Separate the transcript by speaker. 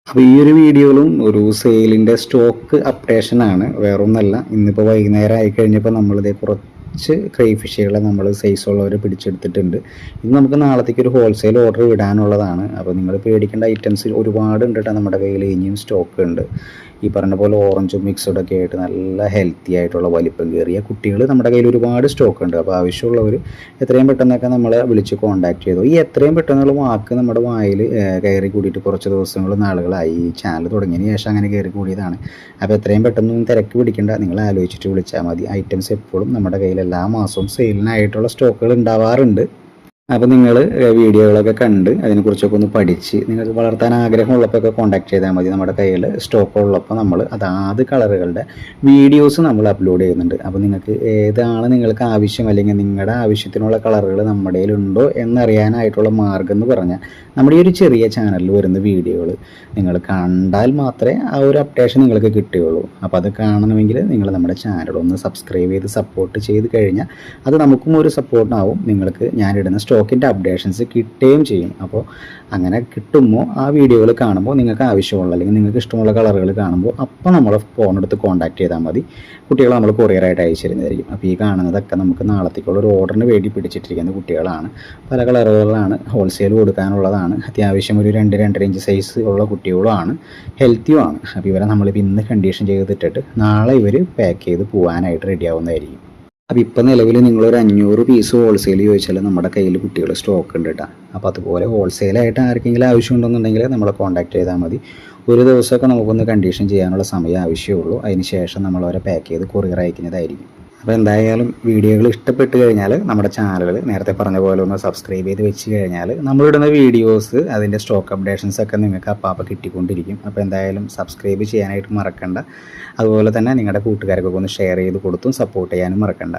Speaker 1: അപ്പോൾ ഈ ഒരു വീഡിയോയിലും ഒരു സെയിലിൻ്റെ സ്റ്റോക്ക് അപ്ഡേഷനാണ്, വേറൊന്നല്ല. ഇന്നിപ്പോൾ വൈകുന്നേരം ആയിക്കഴിഞ്ഞപ്പോൾ നമ്മളിതേ കുറച്ച് ക്രൈഫിഷുകളെ നമ്മൾ സൈസുള്ളവർ പിടിച്ചെടുത്തിട്ടുണ്ട്. ഇത് നമുക്ക് നാളത്തേക്ക് ഒരു ഹോൾസെയിൽ ഓർഡർ വിടാനുള്ളതാണ്. അപ്പോൾ നിങ്ങൾ പേടിക്കേണ്ട ഐറ്റംസ് ഒരുപാടുണ്ട് കേട്ടോ. നമ്മുടെ കയ്യിൽ ഇനിയും സ്റ്റോക്ക് ഉണ്ട്. ഈ പറഞ്ഞ പോലെ ഓറഞ്ചും മിക്സഡൊക്കെ ആയിട്ട് നല്ല ഹെൽത്തി ആയിട്ടുള്ള വലിപ്പം കയറിയ കുട്ടികൾ നമ്മുടെ കയ്യിൽ ഒരുപാട് സ്റ്റോക്ക് ഉണ്ട്. അപ്പോൾ ആവശ്യമുള്ളവർ എത്രയും പെട്ടെന്നൊക്കെ നമ്മളെ വിളിച്ച് കോൺടാക്ട് ചെയ്തു. ഈ എത്രയും പെട്ടെന്നുള്ള വാക്ക് നമ്മുടെ വായിൽ കയറി കൂടിയിട്ട് കുറച്ച് ദിവസങ്ങളും നാളുകളായി. ഈ ചാനൽ തുടങ്ങിയതിന് ശേഷം അങ്ങനെ കയറി കൂടിയതാണ്. അപ്പോൾ എത്രയും പെട്ടെന്നൊന്നും തിരക്ക് പിടിക്കേണ്ട, നിങ്ങൾ ആലോചിച്ചിട്ട് വിളിച്ചാൽ മതി. ഐറ്റംസ് എപ്പോഴും നമ്മുടെ കയ്യിൽ എല്ലാ മാസവും സെയിലിനായിട്ടുള്ള സ്റ്റോക്കുകൾ ഉണ്ടാവാറുണ്ട്. അപ്പോൾ നിങ്ങൾ വീഡിയോകളൊക്കെ കണ്ട് അതിനെക്കുറിച്ചൊക്കെ ഒന്ന് പഠിച്ച് നിങ്ങൾക്ക് വളർത്താൻ ആഗ്രഹമുള്ളപ്പോഴൊക്കെ കോൺടാക്ട് ചെയ്താൽ മതി. നമ്മുടെ കയ്യിൽ സ്റ്റോക്ക് ഉള്ളപ്പോൾ നമ്മൾ അതാത് കളറുകളുടെ വീഡിയോസ് നമ്മൾ അപ്ലോഡ് ചെയ്യുന്നുണ്ട്. അപ്പോൾ നിങ്ങൾക്ക് ഏതാണ് നിങ്ങൾക്ക് ആവശ്യം, അല്ലെങ്കിൽ നിങ്ങളുടെ ആവശ്യത്തിനുള്ള കളറുകൾ നമ്മുടെ കയ്യിലുണ്ടോ എന്നറിയാനായിട്ടുള്ള മാർഗ്ഗം എന്ന് പറഞ്ഞാൽ നമ്മുടെ ഈ ഒരു ചെറിയ ചാനലിൽ വരുന്ന വീഡിയോകൾ നിങ്ങൾ കണ്ടാൽ മാത്രമേ ആ ഒരു അപ്ഡേഷൻ നിങ്ങൾക്ക് കിട്ടുകയുള്ളൂ. അപ്പോൾ അത് കാണണമെങ്കിൽ നിങ്ങൾ നമ്മുടെ ചാനൽ ഒന്ന് സബ്സ്ക്രൈബ് ചെയ്ത് സപ്പോർട്ട് ചെയ്ത് കഴിഞ്ഞാൽ അത് നമുക്കും ഒരു സപ്പോർട്ടാവും. നിങ്ങൾക്ക് ഞാനിടുന്ന സ്റ്റോക്കിൻ്റെ അപ്ഡേഷൻസ് കിട്ടുകയും ചെയ്യും. അപ്പോൾ അങ്ങനെ കിട്ടുമ്പോൾ ആ വീഡിയോകൾ കാണുമ്പോൾ നിങ്ങൾക്ക് ആവശ്യമുള്ള അല്ലെങ്കിൽ നിങ്ങൾക്ക് ഇഷ്ടമുള്ള കളറുകൾ കാണുമ്പോൾ അപ്പോൾ നമ്മൾ ഫോൺ എടുത്ത് കോൺടാക്ട് ചെയ്താൽ മതി. കുട്ടികളെ നമ്മൾ കൊറിയറായിട്ട് അയച്ചു തരുന്നതായിരിക്കും. അപ്പോൾ ഈ കാണുന്നതൊക്കെ നമുക്ക് നാളത്തേക്കുള്ള ഒരു ഓർഡറിന് വേണ്ടി പിടിച്ചിട്ടിരിക്കുന്ന കുട്ടികളാണ്. പല കളറുകളാണ്, ഹോൾസെയിൽ കൊടുക്കാനുള്ളതാണ്. അത്യാവശ്യം ഒരു 2-2.5 ഇഞ്ച് സൈസ് ഉള്ള കുട്ടികളുമാണ്, ഹെൽത്തിയുമാണ്. അപ്പോൾ ഇവരെ നമ്മളിപ്പോൾ ഇന്ന് കണ്ടീഷൻ ചെയ്തിട്ടിട്ട് നാളെ ഇവർ പാക്ക് ചെയ്ത് പോകാനായിട്ട് റെഡി ആവുന്നതായിരിക്കും. അപ്പോൾ ഇപ്പം നിലവിൽ നിങ്ങളൊരു 500 പീസ് ഹോൾസെയിൽ ചോദിച്ചാൽ നമ്മുടെ കയ്യിൽ കുട്ടികൾ സ്റ്റോക്ക് ഉണ്ട് കേട്ടോ. അപ്പോൾ അതുപോലെ ഹോൾസെയിലായിട്ട് ആർക്കെങ്കിലും ആവശ്യമുണ്ടെന്നുണ്ടെങ്കിൽ നമ്മളെ കോൺടാക്ട് ചെയ്താൽ മതി. ഒരു ദിവസമൊക്കെ നമുക്കൊന്ന് കണ്ടീഷൻ ചെയ്യാനുള്ള സമയം ആവശ്യമുള്ളൂ. അതിന് ശേഷം നമ്മളവരെ പാക്ക് ചെയ്ത് കൊറിയർ അയക്കുന്നതായിരിക്കും. അപ്പോൾ എന്തായാലും വീഡിയോകൾ ഇഷ്ടപ്പെട്ട് കഴിഞ്ഞാൽ നമ്മുടെ ചാനൽ നേരത്തെ പറഞ്ഞ പോലെ ഒന്ന് സബ്സ്ക്രൈബ് ചെയ്ത് വെച്ച് കഴിഞ്ഞാൽ നമ്മളിടുന്ന വീഡിയോസ് അതിൻ്റെ സ്റ്റോക്ക് അപ്ഡേഷൻസ് ഒക്കെ നിങ്ങൾക്ക് അപ്പം കിട്ടിക്കൊണ്ടിരിക്കും. അപ്പോൾ എന്തായാലും സബ്സ്ക്രൈബ് ചെയ്യാനായിട്ട് മറക്കണ്ട. അതുപോലെ തന്നെ നിങ്ങളുടെ കൂട്ടുകാർക്കൊക്കെ ഒന്ന് ഷെയർ ചെയ്ത് കൊടുത്തും സപ്പോർട്ട് ചെയ്യാനും മറക്കണ്ട.